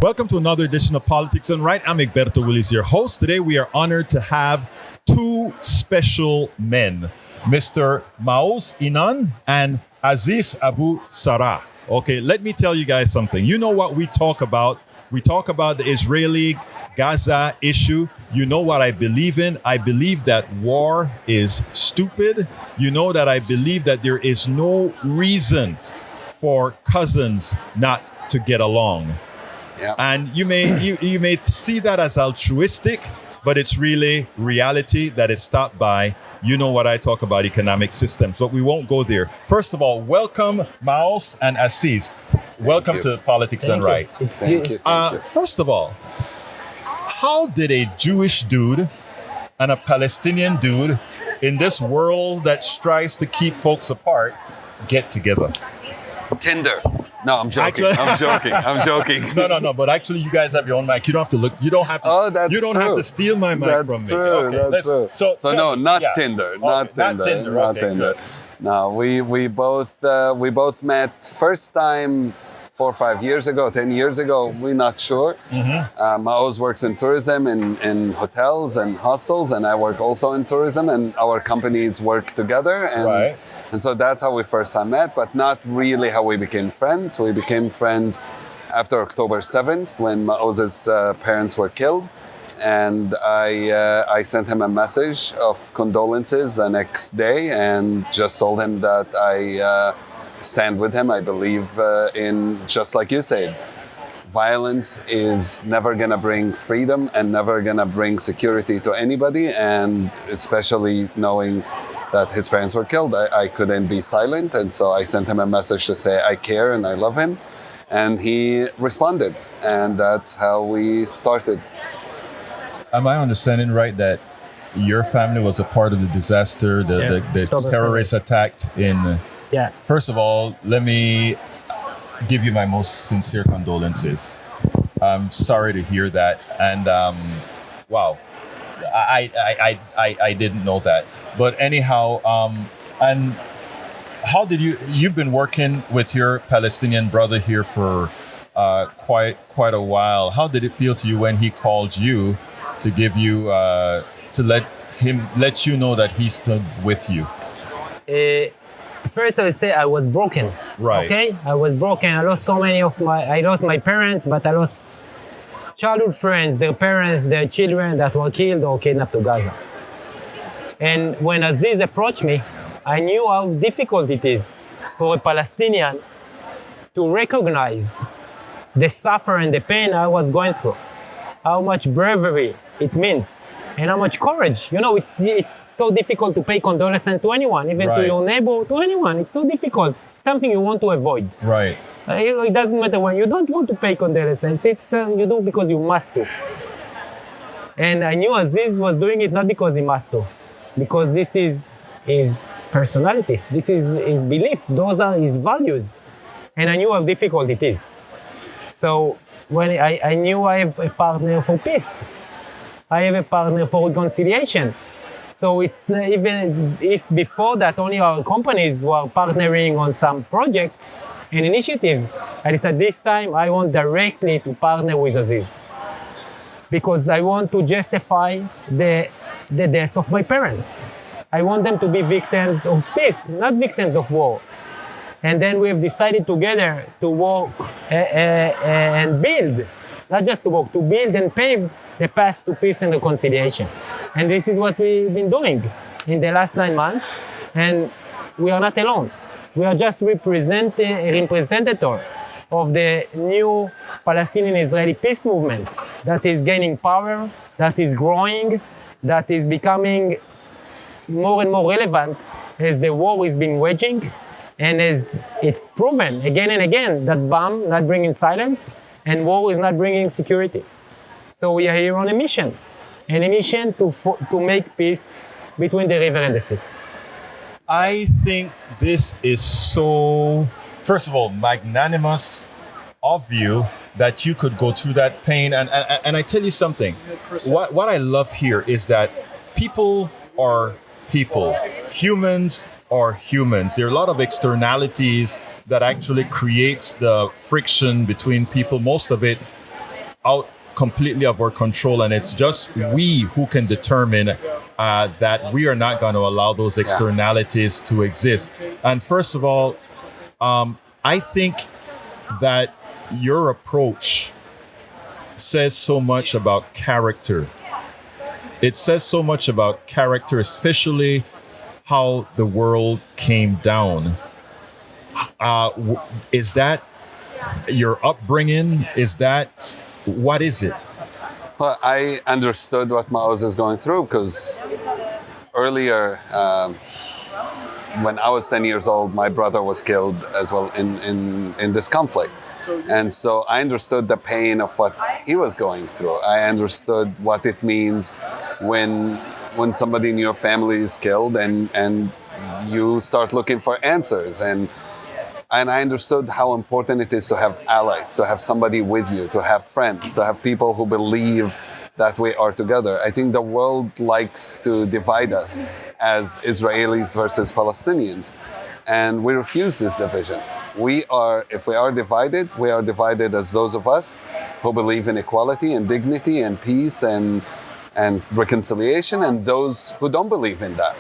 Welcome to another edition of Politics and Right. I'm Egberto Willis, your host. Today we are honored to have two special men, Mr. Maoz Inon and Aziz Abu Sarah. Okay, let me tell you guys something. You know what we talk about? We talk about the Israeli-Gaza issue. You know what I believe in? I believe that war is stupid. You know that I believe that there is no reason for cousins not to get along. Yeah. And you may see that as altruistic, but it's really reality that is stopped by, you know what I talk about, economic systems, but we won't go there. First of all, welcome Maoz and Aziz. Welcome to Politics and Right. Thank you. First of all, how did a Jewish dude and a Palestinian dude in this world that strives to keep folks apart get together? Tinder. No, I'm joking. Actually- I'm joking. No. But actually, you guys have your own mic. You don't have to look. You don't have to. Oh, that's You don't true. have to steal my mic That's from me. true. Okay, That's true. So So tell no, me- not yeah. Tinder. Okay, Not Tinder. Not Tinder. Okay, good. No, we both met first time 4 or 5 years ago, 10 years ago. We're not sure. Maoz works in tourism in hotels and hostels, and I work also in tourism, and our companies work together. And Right. And so that's how we first time met, but not really how we became friends. We became friends after October 7th when Maoz's parents were killed. And I sent him a message of condolences the next day and just told him that I stand with him. I believe in, just like you said, violence is never gonna bring freedom and never gonna bring security to anybody. And especially knowing that his parents were killed, I couldn't be silent. And so I sent him a message to say I care and I love him. And he responded. And that's how we started. Am I understanding right that your family was a part of the disaster, the terrorist attack in? Yeah. First of all, let me give you my most sincere condolences. I'm sorry to hear that, and wow, I didn't know that. But anyhow, and how did you've been working with your Palestinian brother here for quite a while. How did it feel to you when he called you to give you to let you know that he stood with you? First, I would say I was broken. Right. Okay, I was broken. I lost so many of I lost my parents, but I lost childhood friends, their parents, their children that were killed or kidnapped to Gaza. And when Aziz approached me, I knew how difficult it is for a Palestinian to recognize the suffering and the pain I was going through, how much bravery it means, and how much courage. You know, it's so difficult to pay condolences to anyone, even to your neighbor, to anyone. It's so difficult. Something you want to avoid. Right. It doesn't matter when you don't want to pay condolences. It's you do because you must to. And I knew Aziz was doing it not because he must to, because this is his personality. This is his belief. Those are his values. And I knew how difficult it is. So when I knew I have a partner for peace. I have a partner for reconciliation. So it's even if before that only our companies were partnering on some projects and initiatives, I decided this time I want directly to partner with Aziz. Because I want to justify the death of my parents. I want them to be victims of peace, not victims of war. And then we have decided together to work and build, not just to work, to build and pave the path to peace and reconciliation. And this is what we've been doing in the last 9 months. And we are not alone. We are just a representative of the new Palestinian-Israeli peace movement that is gaining power, that is growing, that is becoming more and more relevant as the war is being waging. And as it's proven again and again that bomb not bringing silence and war is not bringing security. So we are here on a mission to make peace between the river and the sea. I think this is so, first of all, magnanimous of you that you could go through that pain. And I tell you something, what I love here is that people are people. Humans are humans. There are a lot of externalities that actually creates the friction between people. Most of it out completely of our control, and it's just we who can determine that we are not going to allow those externalities to exist. And first of all, I think that your approach says so much about character. It says so much about character, especially how the world came down. Is that your upbringing? What is it? Well, I understood what Maoz is going through because earlier, when I was 10 years old, my brother was killed as well in this conflict. And so I understood the pain of what he was going through. I understood what it means when somebody in your family is killed and you start looking for answers. And I understood how important it is to have allies, to have somebody with you, to have friends, to have people who believe that we are together. I think the world likes to divide us as Israelis versus Palestinians, and we refuse this division. If we are divided as those of us who believe in equality and dignity and peace and reconciliation, and those who don't believe in that.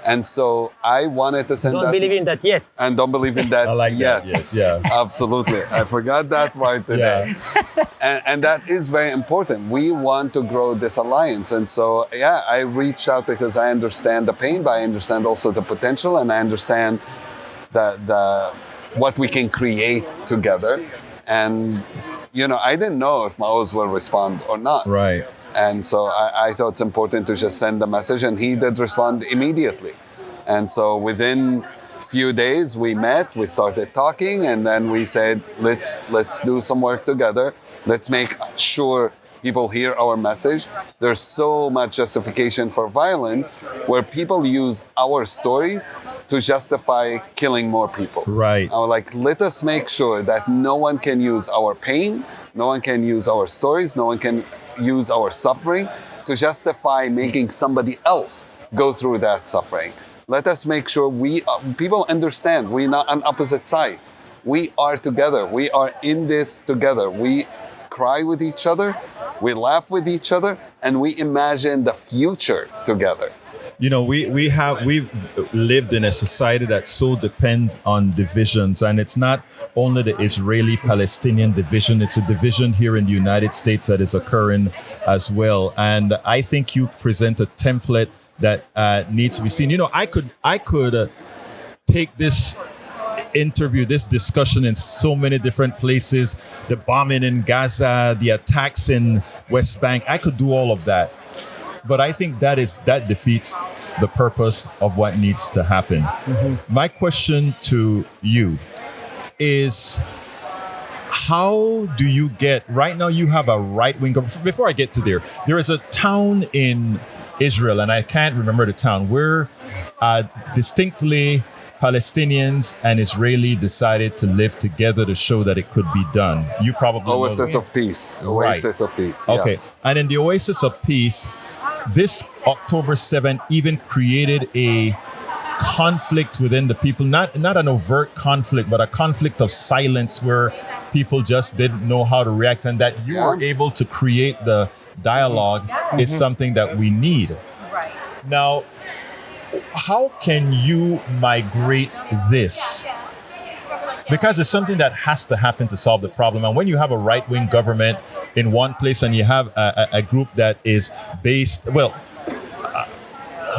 And so I wanted to send Don't believe in that yet. And don't believe in that I like yet. that. Yes, yeah. Absolutely. I forgot that part today. And that is very important. We want to grow this alliance. And so, I reached out because I understand the pain, but I understand also the potential, and I understand the what we can create together. And, I didn't know if Maoz will respond or not. Right. And so I thought it's important to just send the message, and he did respond immediately. And so within a few days, we met, we started talking, and then we said, let's do some work together. Let's make sure people hear our message. There's so much justification for violence where people use our stories to justify killing more people. Right. I was like, let us make sure that no one can use our pain, no one can use our stories, no one can use our suffering to justify making somebody else go through that suffering. Let us make sure people understand we're not on opposite sides. We are together. We are in this together. We cry with each other, we laugh with each other, and we imagine the future together. We've lived in a society that so depends on divisions, and it's not only the Israeli-Palestinian division, it's a division here in the United States that is occurring as well. And I think you present a template that needs to be seen. I could take this interview, this discussion in so many different places, the bombing in Gaza, the attacks in West Bank. I could do all of that. But I think that defeats the purpose of what needs to happen. Mm-hmm. My question to you is, how do you get, right now you have a right-wing government. Before I get to there is a town in Israel, and I can't remember the town, where distinctly Palestinians and Israeli decided to live together to show that it could be done. You probably Oasis of Peace. Oasis of Peace. Okay. Yes. And in the Oasis of Peace, this October 7th even created a conflict within the people, not an overt conflict, but a conflict of silence where people just didn't know how to react, and that you were able to create the dialogue is something that we need. Right. Now, how can you migrate this? Because it's something that has to happen to solve the problem. And when you have a right-wing government in one place and you have a group that is based,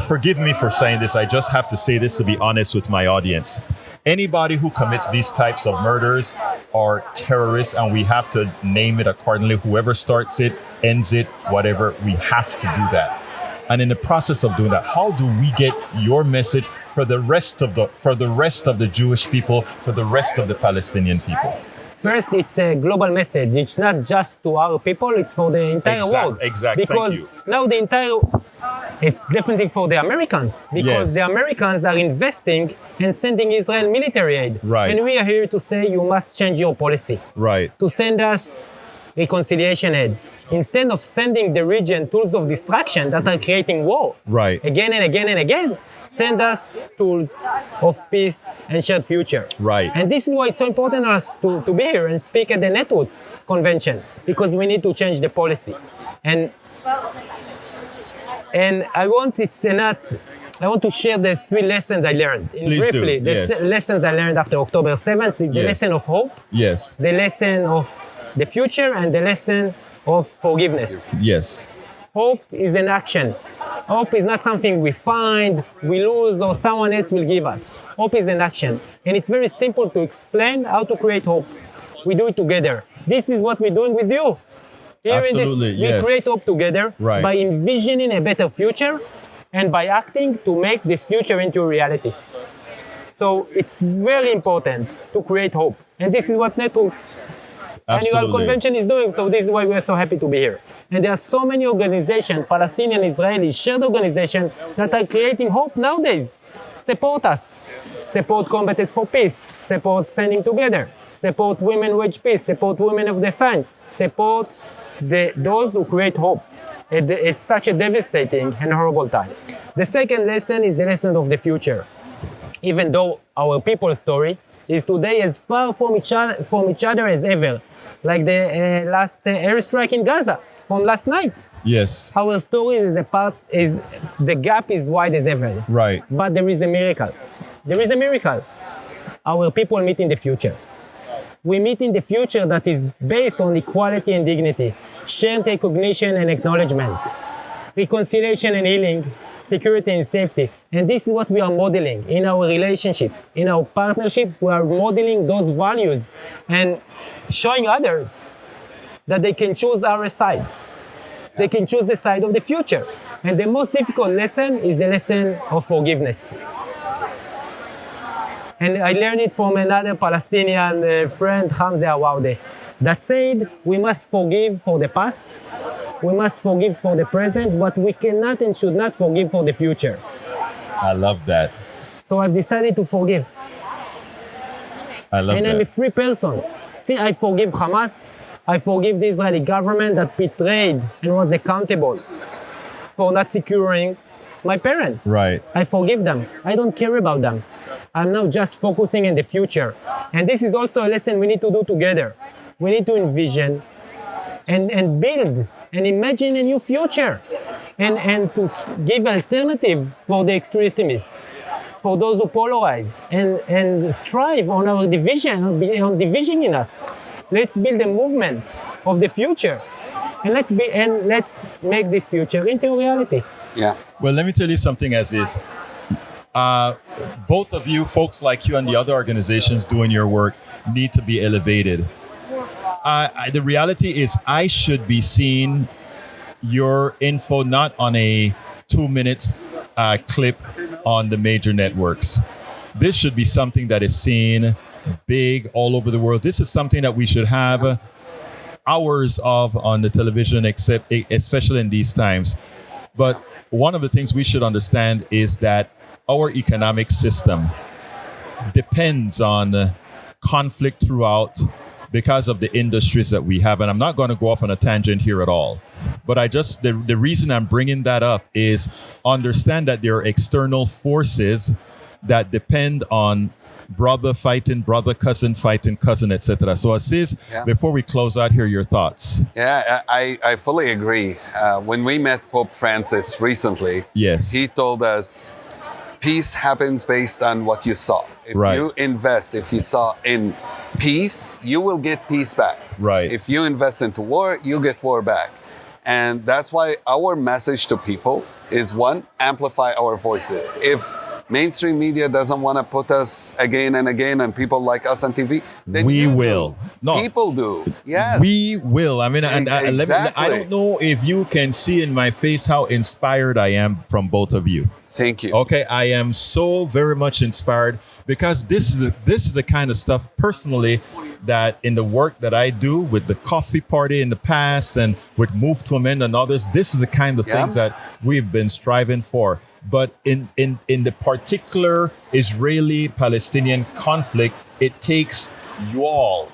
forgive me for saying this, I just have to say this to be honest with my audience. Anybody who commits these types of murders are terrorists, and we have to name it accordingly. Whoever starts it, ends it, whatever, we have to do that. And in the process of doing that, how do we get your message for the rest of the Jewish people, for the rest of the Palestinian people? First, it's a global message. It's not just to our people, it's for the entire world. Exactly. Because now it's definitely for the Americans. Because the Americans are investing and sending Israel military aid. Right. And we are here to say you must change your policy. Right. To send us reconciliation aids. Instead of sending the region tools of destruction that are creating war. Right. Again and again and again. send us tools of peace and shared future. Right. And this is why it's so important for us to be here and speak at the Netroots convention, because we need to change the policy. And I want to share the 3 lessons I learned. Please briefly, do. the Yes. Lessons I learned after October 7th, the Yes. lesson of hope, Yes. the lesson of the future, and the lesson of forgiveness. Yes. Hope is an action. Hope is not something we find, we lose, or someone else will give us. Hope is an action. And it's very simple to explain how to create hope. We do it together. This is what we're doing with you. Here Absolutely, we yes. create hope together Right. by envisioning a better future and by acting to make this future into a reality. So it's very important to create hope. And this is what Netroots Annual Absolutely. Convention is doing. So this is why we're so happy to be here. And there are so many organizations, Palestinian, Israeli, shared organizations that are creating hope nowadays. Support us. Support Combatants for Peace. Support Standing Together. Support Women Wage Peace. Support Women of the Sun. Support those who create hope. It's such a devastating and horrible time. The second lesson is the lesson of the future. Even though our people's story is today as far from each other as ever, like the last airstrike in Gaza from last night. Yes. Our story is the gap is wide as ever. Right. But there is a miracle. There is a miracle. Our people meet in the future. We meet in the future that is based on equality and dignity, shared recognition and acknowledgement, reconciliation and healing, security and safety. And this is what we are modeling in our relationship, in our partnership. We are modeling those values and showing others that they can choose our side. They can choose the side of the future. And the most difficult lesson is the lesson of forgiveness. And I learned it from another Palestinian friend, Hamza Awaude, that said, we must forgive for the past, we must forgive for the present, but we cannot and should not forgive for the future. I love that. So I've decided to forgive. I love And that. I'm a free person. See, I forgive Hamas, I forgive the Israeli government that betrayed and was accountable for not securing my parents. Right. I forgive them. I don't care about them. I'm now just focusing in the future. And this is also a lesson we need to do together. We need to envision and build and imagine a new future and to give alternative for the extremists, for those who polarize and strive on our division, on division in us. Let's build a movement of the future. And let's make this future into a reality. Yeah. Well, let me tell you something, Aziz. Both of you, folks like you and the other organizations doing your work, need to be elevated. The reality is I should be seeing your info not on a 2-minute clip on the major networks. This should be something that is seen big all over the world. This is something that we should have hours of on the television, especially in these times. But one of the things we should understand is that our economic system depends on conflict throughout because of the industries that we have. And I'm not going to go off on a tangent here at all. But the reason I'm bringing that up is understand that there are external forces that depend on brother fighting brother, cousin fighting cousin, etc. So Aziz, before we close out here, your thoughts. Yeah, I fully agree. When we met Pope Francis recently, yes, he told us peace happens based on what you saw. If you invest, if you saw in peace, you will get peace back. Right. If you invest into war, you get war back. And that's why our message to people is, one, amplify our voices. If mainstream media doesn't want to put us again and again and people like us on TV, then we will. No, people do. Yes, we will. I mean, and exactly. I don't know if you can see in my face how inspired I am from both of you. Thank you. Okay, I am so very much inspired because this is the kind of stuff personally that in the work that I do with the coffee party in the past and with Move to Amend and others, this is the kind of things that we've been striving for. But in the particular Israeli-Palestinian conflict, it takes you all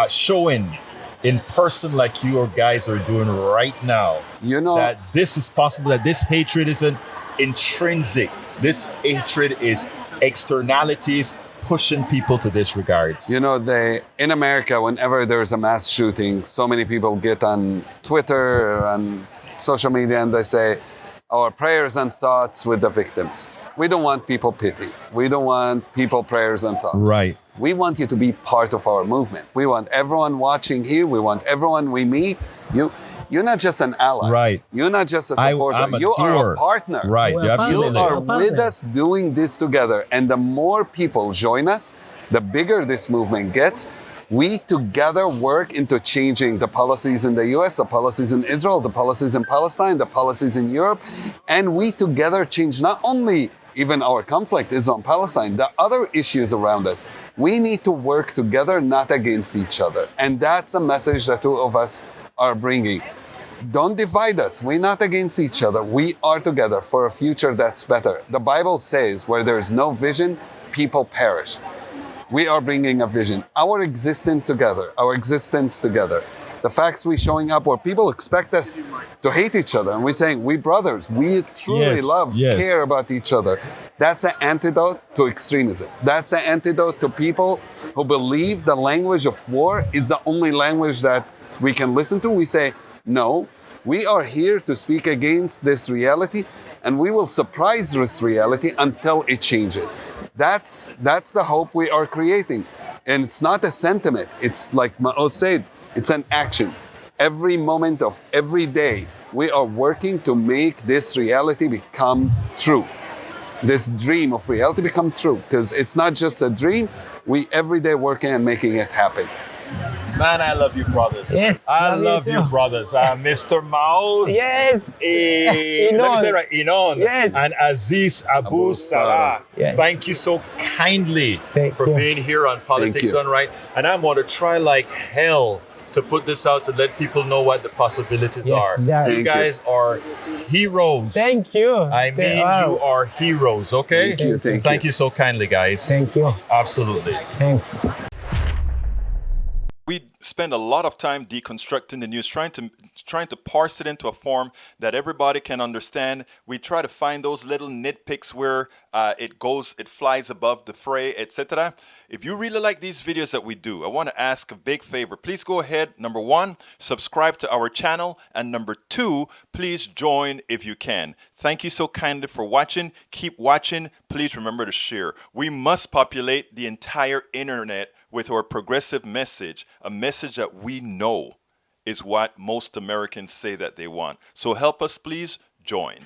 showing in person like you guys are doing right now, you know, that this is possible, that this hatred isn't intrinsic this hatred is externalities pushing people to disregards. You know, in America, whenever there's a mass shooting, so many people get on Twitter or on social media and they say, our prayers and thoughts with the victims. We don't want people pity. We don't want people prayers and thoughts. Right. We want you to be part of our movement. We want everyone watching here. We want everyone we meet. You're not just an ally. Right. You're not just a supporter. I'm a You are doer. a partner. Right. We're You're a partner. You absolutely. are Partner. with us doing this together. And the more people join us, the bigger this movement gets. We together work into changing the policies in the US, the policies in Israel, the policies in Palestine, the policies in Europe. And we together change not only even our conflict, Israel and Palestine, the other issues around us. We need to work together, not against each other. And that's a message that two of us are bringing. Don't divide us. We're not against each other. We are together for a future that's better. The Bible says where there is no vision, people perish. We are bringing a vision. Our existence together. The facts we showing up where people expect us to hate each other. And we're saying, we brothers, we truly care about each other. That's an antidote to extremism. That's an antidote to people who believe the language of war is the only language that we can listen to. We say, no, we are here to speak against this reality, and we will surprise this reality until it changes. That's the hope we are creating. And it's not a sentiment. It's like Maoz said, it's an action. Every moment of every day, we are working to make this reality become true. This dream of reality become true. Because it's not just a dream, we every day working and making it happen. Man, I love you, brothers. Yes, I love you love you, too. brothers. Mr. Maoz. Yes. Let me Inon. say it right. Inon. Yes. And Aziz Abu Salah. Yes. Thank you so kindly Thank for you. being here on Politics you. Done Right. And I'm going to try like hell to put this out to let people know what the possibilities Yes, are. that- You Thank you. guys are heroes. Thank you. I mean, you are heroes, okay? Thank you. you so kindly, guys. Thank you. Absolutely. Thanks. We spend a lot of time deconstructing the news, trying to parse it into a form that everybody can understand. We try to find those little nitpicks where it flies above the fray, etc. If you really like these videos that we do, I want to ask a big favor. Please go ahead. Number 1, subscribe to our channel. And number 2, please join if you can. Thank you so kindly for watching. Keep watching. Please remember to share. We must populate the entire internet with our progressive message, a message that we know is what most Americans say that they want. So help us, please join.